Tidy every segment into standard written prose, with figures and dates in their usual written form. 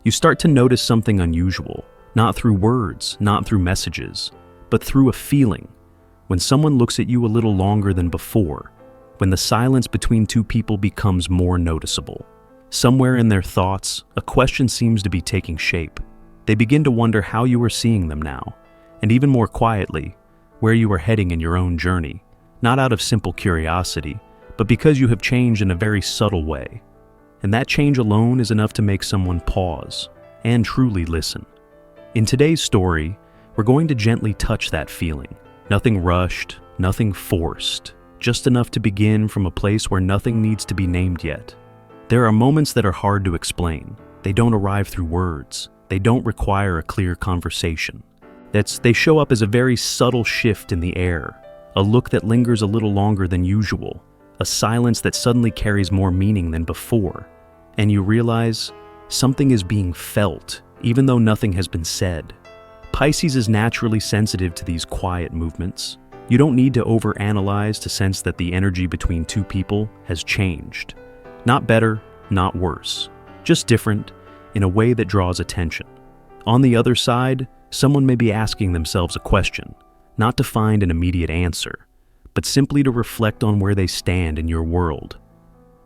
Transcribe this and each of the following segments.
You start to notice something unusual, not through words, not through messages, but through a feeling. When someone looks at you a little longer than before, when the silence between two people becomes more noticeable. Somewhere in their thoughts, a question seems to be taking shape. They begin to wonder how you are seeing them now, and even more quietly, where you are heading in your own journey, not out of simple curiosity, but because you have changed in a very subtle way. And that change alone is enough to make someone pause and truly listen. In today's story, we're going to gently touch that feeling. Nothing rushed, nothing forced, just enough to begin from a place where nothing needs to be named yet. There are moments that are hard to explain. They don't arrive through words. They don't require a clear conversation. They show up as a very subtle shift in the air, a look that lingers a little longer than usual, a silence that suddenly carries more meaning than before, and you realize something is being felt, even though nothing has been said. Pisces is naturally sensitive to these quiet movements. You don't need to overanalyze to sense that the energy between two people has changed. Not better, not worse, just different in a way that draws attention. On the other side, someone may be asking themselves a question, not to find an immediate answer, but simply to reflect on where they stand in your world.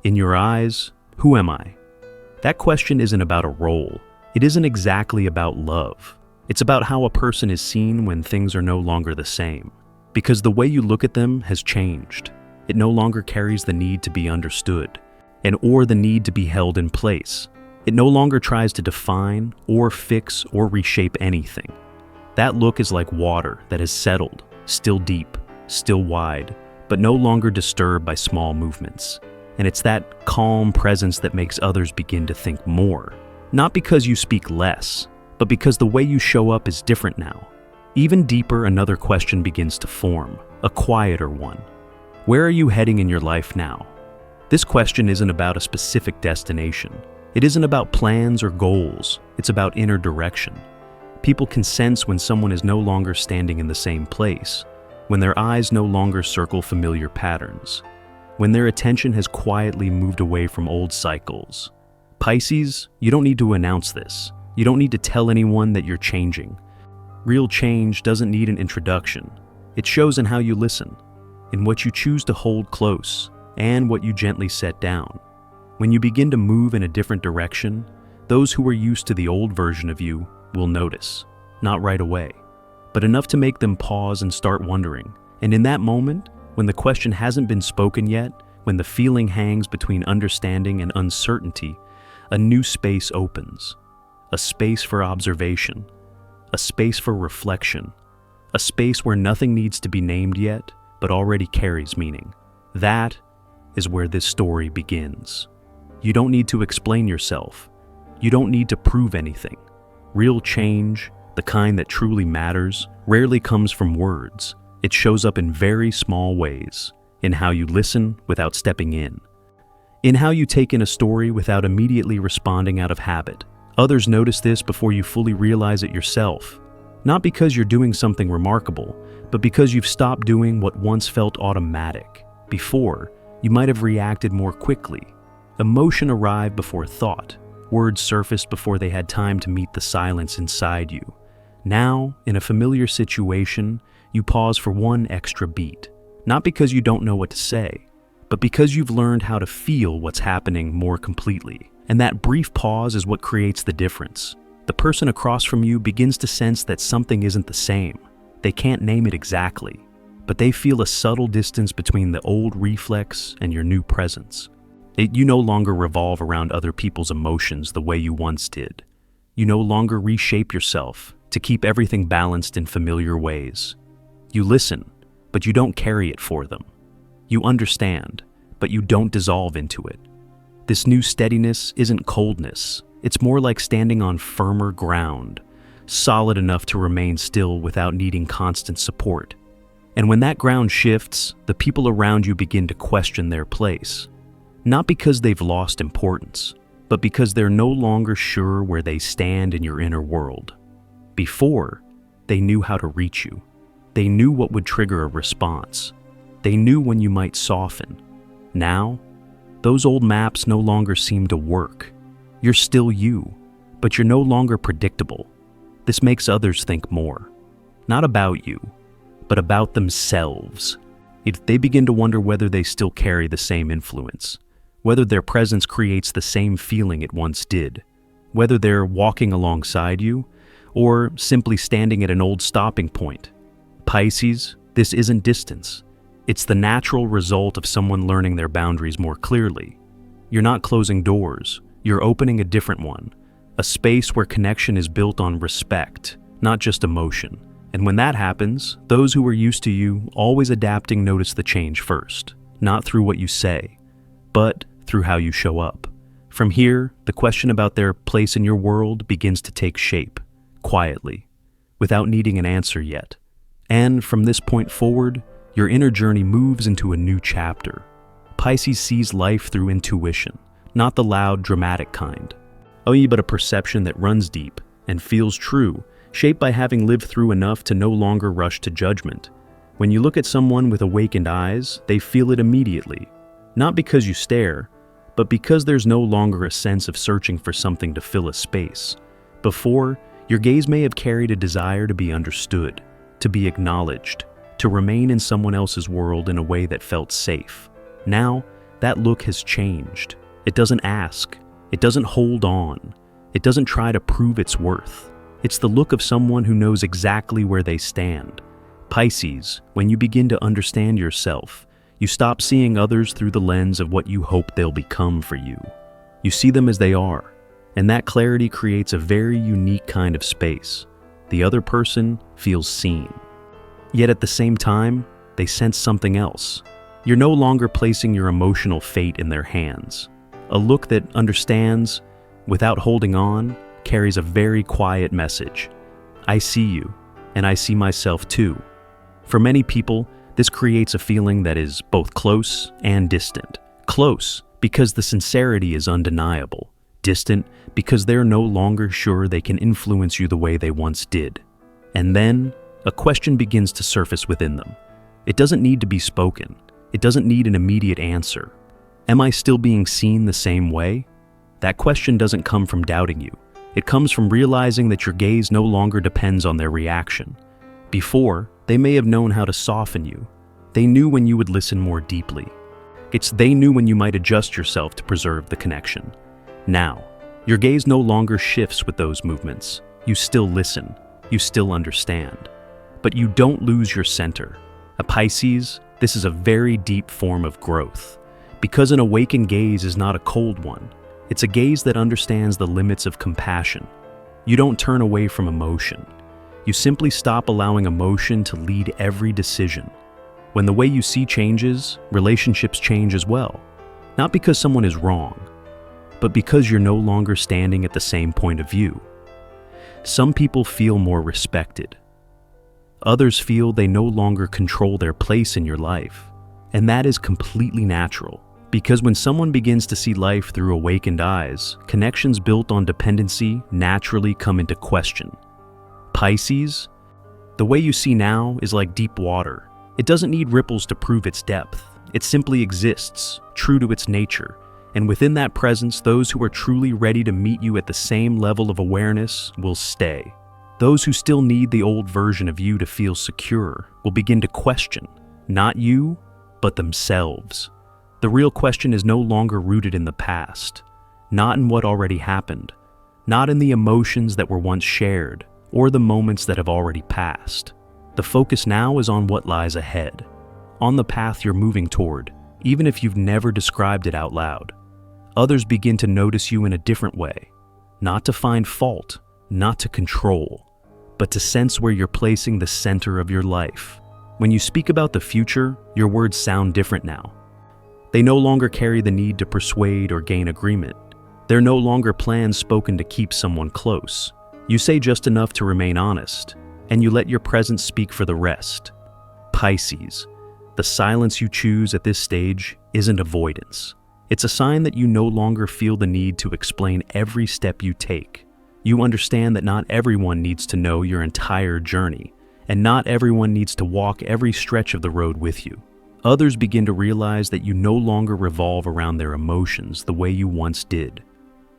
In your eyes, who am I? That question isn't about a role. It isn't exactly about love. It's about how a person is seen when things are no longer the same. Because the way you look at them has changed. It no longer carries the need to be understood, or the need to be held in place. It no longer tries to define or fix or reshape anything. That look is like water that has settled, still deep, still wide, but no longer disturbed by small movements. And it's that calm presence that makes others begin to think more. Not because you speak less, but because the way you show up is different now. Even deeper, another question begins to form, a quieter one. Where are you heading in your life now? This question isn't about a specific destination. It isn't about plans or goals. It's about inner direction. People can sense when someone is no longer standing in the same place, when their eyes no longer circle familiar patterns, when their attention has quietly moved away from old cycles. Pisces, you don't need to announce this. You don't need to tell anyone that you're changing. Real change doesn't need an introduction. It shows in how you listen, in what you choose to hold close, and what you gently set down. When you begin to move in a different direction, those who are used to the old version of you will notice, not right away, but enough to make them pause and start wondering. And in that moment, when the question hasn't been spoken yet, when the feeling hangs between understanding and uncertainty, a new space opens. A space for observation, a space for reflection, a space where nothing needs to be named yet, but already carries meaning. That is where this story begins. You don't need to explain yourself. You don't need to prove anything. Real change, the kind that truly matters, rarely comes from words. It shows up in very small ways, in how you listen without stepping in how you take in a story without immediately responding out of habit. Others notice this before you fully realize it yourself. Not because you're doing something remarkable, but because you've stopped doing what once felt automatic. Before, you might have reacted more quickly. Emotion arrived before thought. Words surfaced before they had time to meet the silence inside you. Now, in a familiar situation, you pause for one extra beat. Not because you don't know what to say, but because you've learned how to feel what's happening more completely. And that brief pause is what creates the difference. The person across from you begins to sense that something isn't the same. They can't name it exactly, but they feel a subtle distance between the old reflex and your new presence. You no longer revolve around other people's emotions the way you once did. You no longer reshape yourself to keep everything balanced in familiar ways. You listen, but you don't carry it for them. You understand, but you don't dissolve into it. This new steadiness isn't coldness. It's more like standing on firmer ground, solid enough to remain still without needing constant support. And when that ground shifts, the people around you begin to question their place. Not because they've lost importance, but because they're no longer sure where they stand in your inner world. Before, they knew how to reach you. They knew what would trigger a response. They knew when you might soften. Now, those old maps no longer seem to work. You're still you, but you're no longer predictable. This makes others think more. Not about you, but about themselves. They begin to wonder whether they still carry the same influence, whether their presence creates the same feeling it once did, whether they're walking alongside you, or simply standing at an old stopping point. Pisces, this isn't distance. It's the natural result of someone learning their boundaries more clearly. You're not closing doors, you're opening a different one, a space where connection is built on respect, not just emotion. And when that happens, those who are used to you always adapting notice the change first, not through what you say, but through how you show up. From here, the question about their place in your world begins to take shape, quietly, without needing an answer yet. And from this point forward, your inner journey moves into a new chapter. Pisces sees life through intuition, not the loud, dramatic kind, but a perception that runs deep and feels true, shaped by having lived through enough to no longer rush to judgment. When you look at someone with awakened eyes, they feel it immediately, not because you stare, but because there's no longer a sense of searching for something to fill a space. Before, your gaze may have carried a desire to be understood, to be acknowledged, to remain in someone else's world in a way that felt safe. Now, that look has changed. It doesn't ask. It doesn't hold on. It doesn't try to prove its worth. It's the look of someone who knows exactly where they stand. Pisces, when you begin to understand yourself, you stop seeing others through the lens of what you hope they'll become for you. You see them as they are, and that clarity creates a very unique kind of space. The other person feels seen. Yet at the same time, they sense something else. You're no longer placing your emotional fate in their hands. A look that understands, without holding on, carries a very quiet message. I see you, and I see myself too. For many people, this creates a feeling that is both close and distant. Close, because the sincerity is undeniable. Distant, because they're no longer sure they can influence you the way they once did. And then, a question begins to surface within them. It doesn't need to be spoken. It doesn't need an immediate answer. Am I still being seen the same way? That question doesn't come from doubting you. It comes from realizing that your gaze no longer depends on their reaction. Before, they may have known how to soften you. They knew when you would listen more deeply. They knew when you might adjust yourself to preserve the connection. Now, your gaze no longer shifts with those movements. You still listen. You still understand. But you don't lose your center. A Pisces, this is a very deep form of growth. Because an awakened gaze is not a cold one. It's a gaze that understands the limits of compassion. You don't turn away from emotion. You simply stop allowing emotion to lead every decision. When the way you see changes, relationships change as well. Not because someone is wrong, but because you're no longer standing at the same point of view. Some people feel more respected. Others feel they no longer control their place in your life. And that is completely natural. Because when someone begins to see life through awakened eyes, connections built on dependency naturally come into question. Pisces, the way you see now is like deep water. It doesn't need ripples to prove its depth. It simply exists, true to its nature. And within that presence, those who are truly ready to meet you at the same level of awareness will stay. Those who still need the old version of you to feel secure will begin to question, not you, but themselves. The real question is no longer rooted in the past, not in what already happened, not in the emotions that were once shared, or the moments that have already passed. The focus now is on what lies ahead, on the path you're moving toward, even if you've never described it out loud. Others begin to notice you in a different way, not to find fault, not to control, but to sense where you're placing the center of your life. When you speak about the future, your words sound different now. They no longer carry the need to persuade or gain agreement. They're no longer plans spoken to keep someone close. You say just enough to remain honest, and you let your presence speak for the rest. Pisces, the silence you choose at this stage isn't avoidance. It's a sign that you no longer feel the need to explain every step you take. You understand that not everyone needs to know your entire journey, and not everyone needs to walk every stretch of the road with you. Others begin to realize that you no longer revolve around their emotions the way you once did.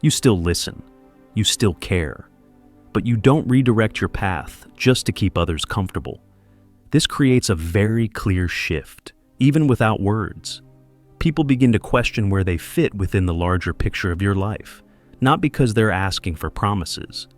You still listen, you still care. But you don't redirect your path just to keep others comfortable. This creates a very clear shift, even without words. People begin to question where they fit within the larger picture of your life, not because they're asking for promises,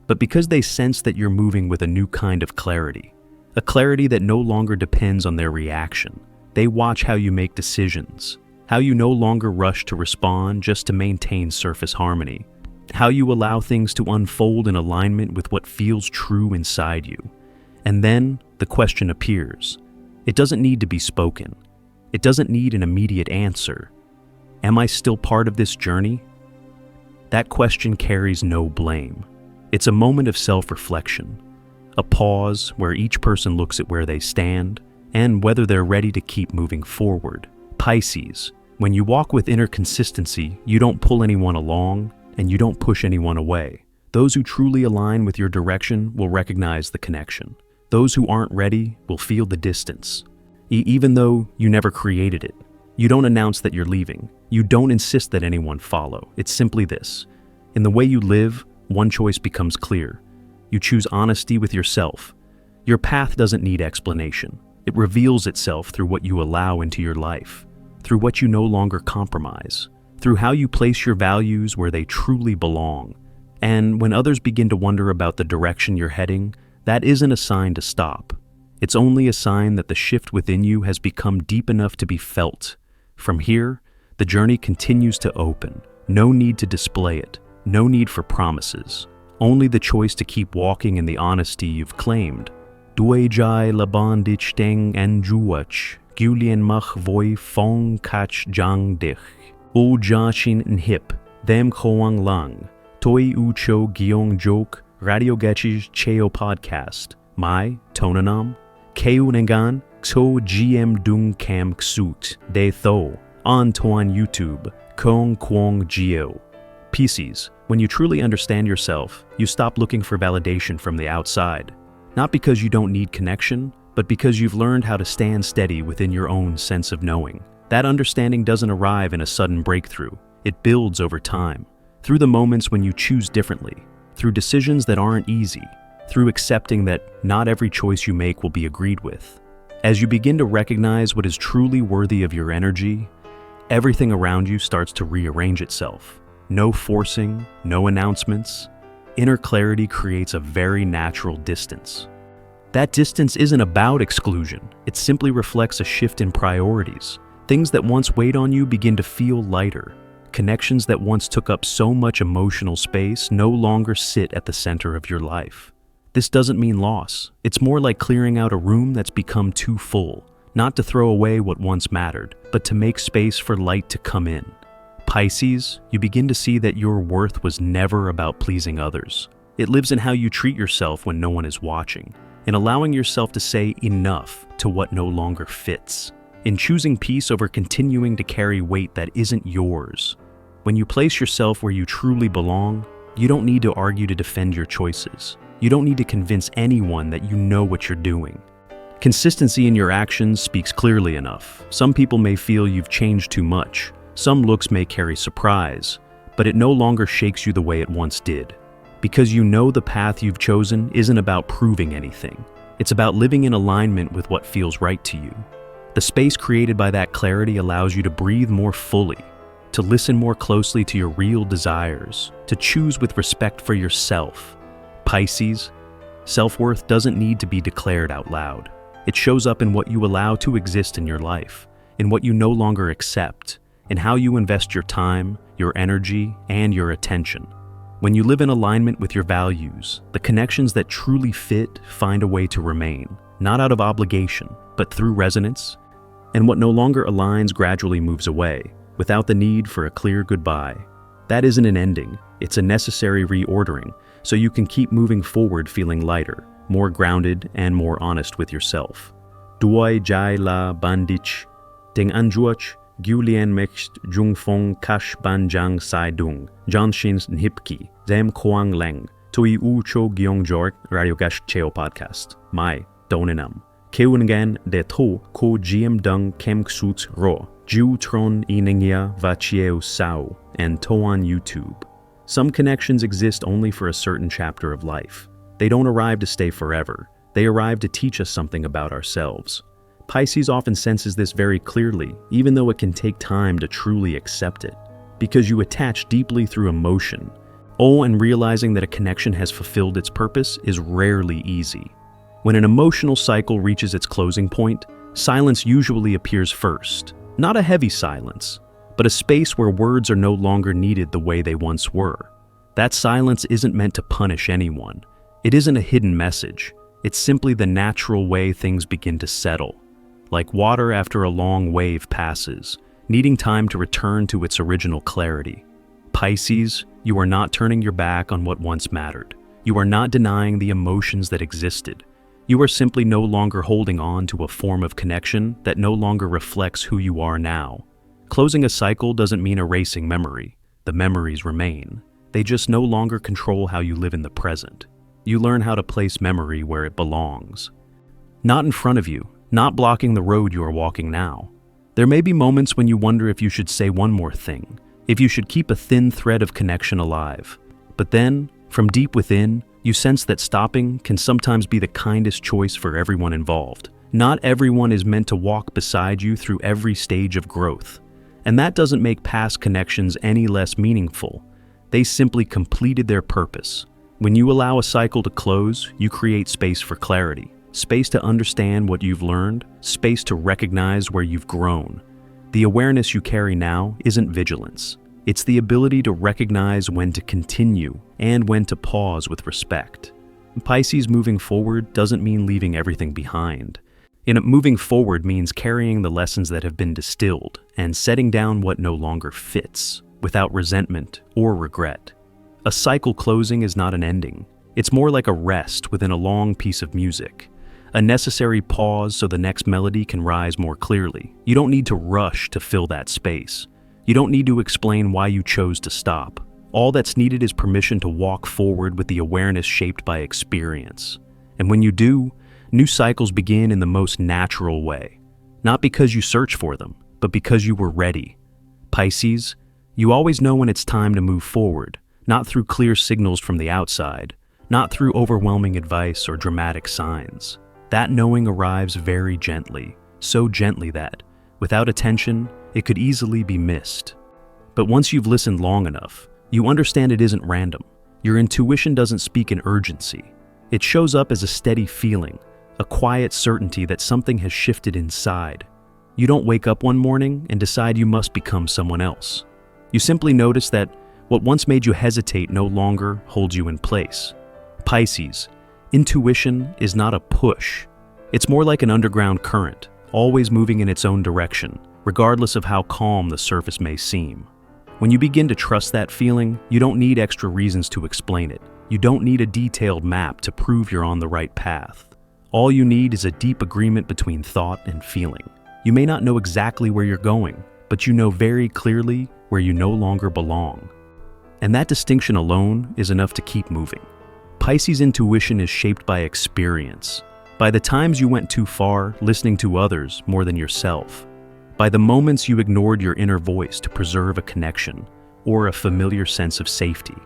but because they sense that you're moving with a new kind of clarity, a clarity that no longer depends on their reaction. They watch how you make decisions, how you no longer rush to respond just to maintain surface harmony, how you allow things to unfold in alignment with what feels true inside you. And then the question appears. It doesn't need to be spoken. It doesn't need an immediate answer. Am I still part of this journey? That question carries no blame. It's a moment of self-reflection, a pause where each person looks at where they stand and whether they're ready to keep moving forward. Pisces, when you walk with inner consistency, you don't pull anyone along and you don't push anyone away. Those who truly align with your direction will recognize the connection. Those who aren't ready will feel the distance. Even though you never created it, you don't announce that you're leaving. You don't insist that anyone follow. It's simply this. In the way you live, one choice becomes clear. You choose honesty with yourself. Your path doesn't need explanation. It reveals itself through what you allow into your life, through what you no longer compromise, through how you place your values where they truly belong. And when others begin to wonder about the direction you're heading, that isn't a sign to stop. It's only a sign that the shift within you has become deep enough to be felt. From here, the journey continues to open. No need to display it. No need for promises. Only the choice to keep walking in the honesty you've claimed. Duay jai laban dich deng en juach, gulien mach voi fong kach jang dich. O jashin n hip, them koang lang, toi ucho giong jok, radio getchis cheo podcast. Mai, tonanam, keu nengan, xo gm dung cam ksut, de tho, on toan YouTube, kong kwong geo. Pisces, when you truly understand yourself, you stop looking for validation from the outside. Not because you don't need connection, but because you've learned how to stand steady within your own sense of knowing. That understanding doesn't arrive in a sudden breakthrough. It builds over time, through the moments when you choose differently, through decisions that aren't easy, through accepting that not every choice you make will be agreed with. As you begin to recognize what is truly worthy of your energy, everything around you starts to rearrange itself. No forcing, no announcements. Inner clarity creates a very natural distance. That distance isn't about exclusion. It simply reflects a shift in priorities. Things that once weighed on you begin to feel lighter. Connections that once took up so much emotional space no longer sit at the center of your life. This doesn't mean loss. It's more like clearing out a room that's become too full, not to throw away what once mattered, but to make space for light to come in. Pisces, you begin to see that your worth was never about pleasing others. It lives in how you treat yourself when no one is watching, in allowing yourself to say enough to what no longer fits, in choosing peace over continuing to carry weight that isn't yours. When you place yourself where you truly belong, you don't need to argue to defend your choices. You don't need to convince anyone that you know what you're doing. Consistency in your actions speaks clearly enough. Some people may feel you've changed too much. Some looks may carry surprise, but it no longer shakes you the way it once did. Because you know the path you've chosen isn't about proving anything. It's about living in alignment with what feels right to you. The space created by that clarity allows you to breathe more fully, to listen more closely to your real desires, to choose with respect for yourself. Pisces, self-worth doesn't need to be declared out loud. It shows up in what you allow to exist in your life, in what you no longer accept, in how you invest your time, your energy, and your attention. When you live in alignment with your values, the connections that truly fit find a way to remain, not out of obligation, but through resonance. And what no longer aligns gradually moves away, without the need for a clear goodbye. That isn't an ending, it's a necessary reordering, so you can keep moving forward feeling lighter, more grounded, and more honest with yourself. Duay jai la bandich, ding anjuach, Gulien mext jungfong kash banjang sai dung, Johnshins nhipki, zem koang leng, tui ucho gyeongjork radio gash cheo podcast. Mai, donenam. Keungan de to ko gm dung kem ksut ro, ju tron iningia vachieo sao, and toan YouTube. Some connections exist only for a certain chapter of life. They don't arrive to stay forever. They arrive to teach us something about ourselves. Pisces often senses this very clearly, even though it can take time to truly accept it. Because you attach deeply through emotion. And realizing that a connection has fulfilled its purpose is rarely easy. When an emotional cycle reaches its closing point, silence usually appears first. Not a heavy silence, but a space where words are no longer needed the way they once were. That silence isn't meant to punish anyone. It isn't a hidden message. It's simply the natural way things begin to settle. Like water after a long wave passes, needing time to return to its original clarity. Pisces, you are not turning your back on what once mattered. You are not denying the emotions that existed. You are simply no longer holding on to a form of connection that no longer reflects who you are now. Closing a cycle doesn't mean erasing memory. The memories remain. They just no longer control how you live in the present. You learn how to place memory where it belongs. Not in front of you, not blocking the road you are walking now. There may be moments when you wonder if you should say one more thing, if you should keep a thin thread of connection alive. But then, from deep within, you sense that stopping can sometimes be the kindest choice for everyone involved. Not everyone is meant to walk beside you through every stage of growth. And that doesn't make past connections any less meaningful. They simply completed their purpose. When you allow a cycle to close, you create space for clarity, space to understand what you've learned, space to recognize where you've grown. The awareness you carry now isn't vigilance. It's the ability to recognize when to continue and when to pause with respect. Pisces moving forward doesn't mean leaving everything behind. Moving forward means carrying the lessons that have been distilled and setting down what no longer fits, without resentment or regret. A cycle closing is not an ending. It's more like a rest within a long piece of music. A necessary pause so the next melody can rise more clearly. You don't need to rush to fill that space. You don't need to explain why you chose to stop. All that's needed is permission to walk forward with the awareness shaped by experience. And when you do, new cycles begin in the most natural way. Not because you search for them, but because you were ready. Pisces, you always know when it's time to move forward, not through clear signals from the outside, not through overwhelming advice or dramatic signs. That knowing arrives very gently, so gently that, without attention, it could easily be missed. But once you've listened long enough, you understand it isn't random. Your intuition doesn't speak in urgency. It shows up as a steady feeling, a quiet certainty that something has shifted inside. You don't wake up one morning and decide you must become someone else. You simply notice that what once made you hesitate no longer holds you in place. Pisces, intuition is not a push. It's more like an underground current, always moving in its own direction, regardless of how calm the surface may seem. When you begin to trust that feeling, you don't need extra reasons to explain it. You don't need a detailed map to prove you're on the right path. All you need is a deep agreement between thought and feeling. You may not know exactly where you're going, but you know very clearly where you no longer belong. And that distinction alone is enough to keep moving. Pisces' intuition is shaped by experience, by the times you went too far listening to others more than yourself, by the moments you ignored your inner voice to preserve a connection or a familiar sense of safety.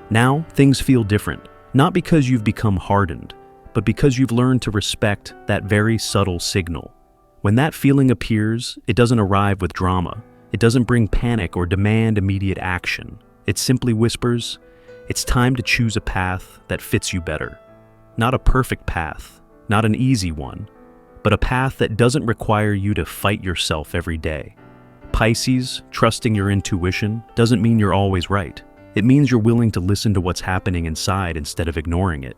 Now, things feel different, not because you've become hardened, but because you've learned to respect that very subtle signal. When that feeling appears, it doesn't arrive with drama. It doesn't bring panic or demand immediate action. It simply whispers, it's time to choose a path that fits you better. Not a perfect path, not an easy one, but a path that doesn't require you to fight yourself every day. Pisces, trusting your intuition doesn't mean you're always right. It means you're willing to listen to what's happening inside instead of ignoring it.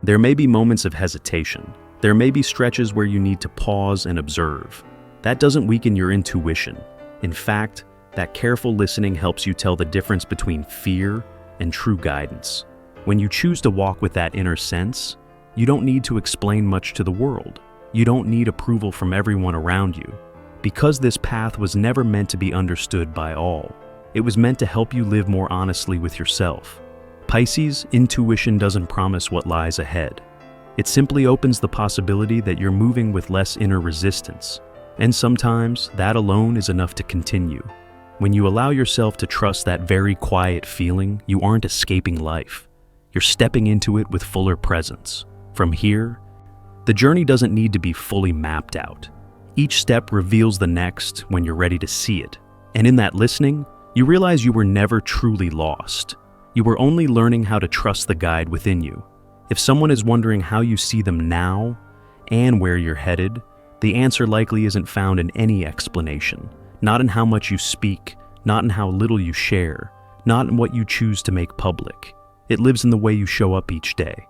There may be moments of hesitation. There may be stretches where you need to pause and observe. That doesn't weaken your intuition. In fact, that careful listening helps you tell the difference between fear and true guidance. When you choose to walk with that inner sense, you don't need to explain much to the world. You don't need approval from everyone around you. Because this path was never meant to be understood by all. It was meant to help you live more honestly with yourself. Pisces, intuition doesn't promise what lies ahead. It simply opens the possibility that you're moving with less inner resistance. And sometimes that alone is enough to continue. When you allow yourself to trust that very quiet feeling, you aren't escaping life. You're stepping into it with fuller presence. From here, the journey doesn't need to be fully mapped out. Each step reveals the next when you're ready to see it. And in that listening, you realize you were never truly lost. You were only learning how to trust the guide within you. If someone is wondering how you see them now and where you're headed, the answer likely isn't found in any explanation. Not in how much you speak, not in how little you share, not in what you choose to make public. It lives in the way you show up each day.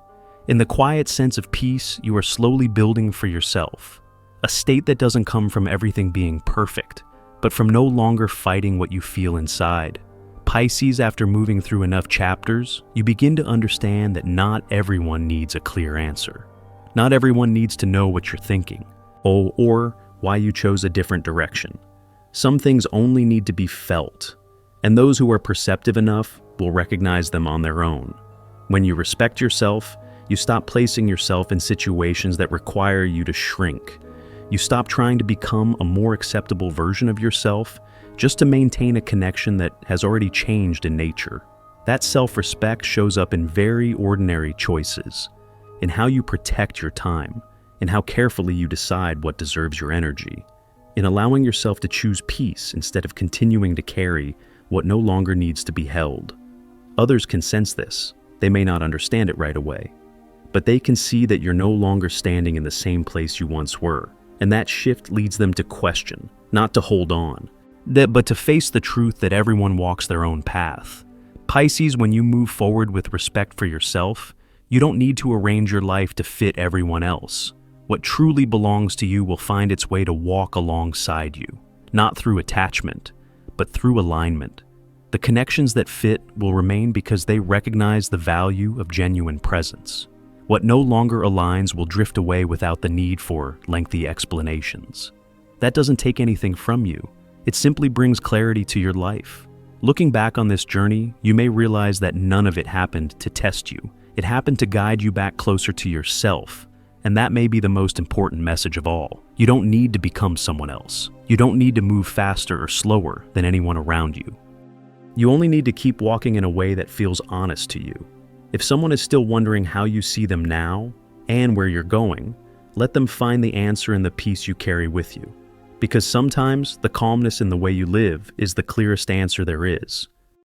In the quiet sense of peace you are slowly building for yourself. A state that doesn't come from everything being perfect, but from no longer fighting what you feel inside. Pisces, after moving through enough chapters, you begin to understand that not everyone needs a clear answer. Not everyone needs to know what you're thinking, or why you chose a different direction. Some things only need to be felt, and those who are perceptive enough will recognize them on their own. When you respect yourself, you stop placing yourself in situations that require you to shrink. You stop trying to become a more acceptable version of yourself just to maintain a connection that has already changed in nature. That self-respect shows up in very ordinary choices, in how you protect your time, in how carefully you decide what deserves your energy, in allowing yourself to choose peace instead of continuing to carry what no longer needs to be held. Others can sense this. They may not understand it right away, but they can see that you're no longer standing in the same place you once were. And that shift leads them to question, not to hold on, but to face the truth that everyone walks their own path. Pisces, when you move forward with respect for yourself, you don't need to arrange your life to fit everyone else. What truly belongs to you will find its way to walk alongside you, not through attachment, but through alignment. The connections that fit will remain because they recognize the value of genuine presence. What no longer aligns will drift away without the need for lengthy explanations. That doesn't take anything from you. It simply brings clarity to your life. Looking back on this journey, you may realize that none of it happened to test you. It happened to guide you back closer to yourself. And that may be the most important message of all. You don't need to become someone else. You don't need to move faster or slower than anyone around you. You only need to keep walking in a way that feels honest to you. If someone is still wondering how you see them now and where you're going, let them find the answer in the peace you carry with you. Because sometimes the calmness in the way you live is the clearest answer there is.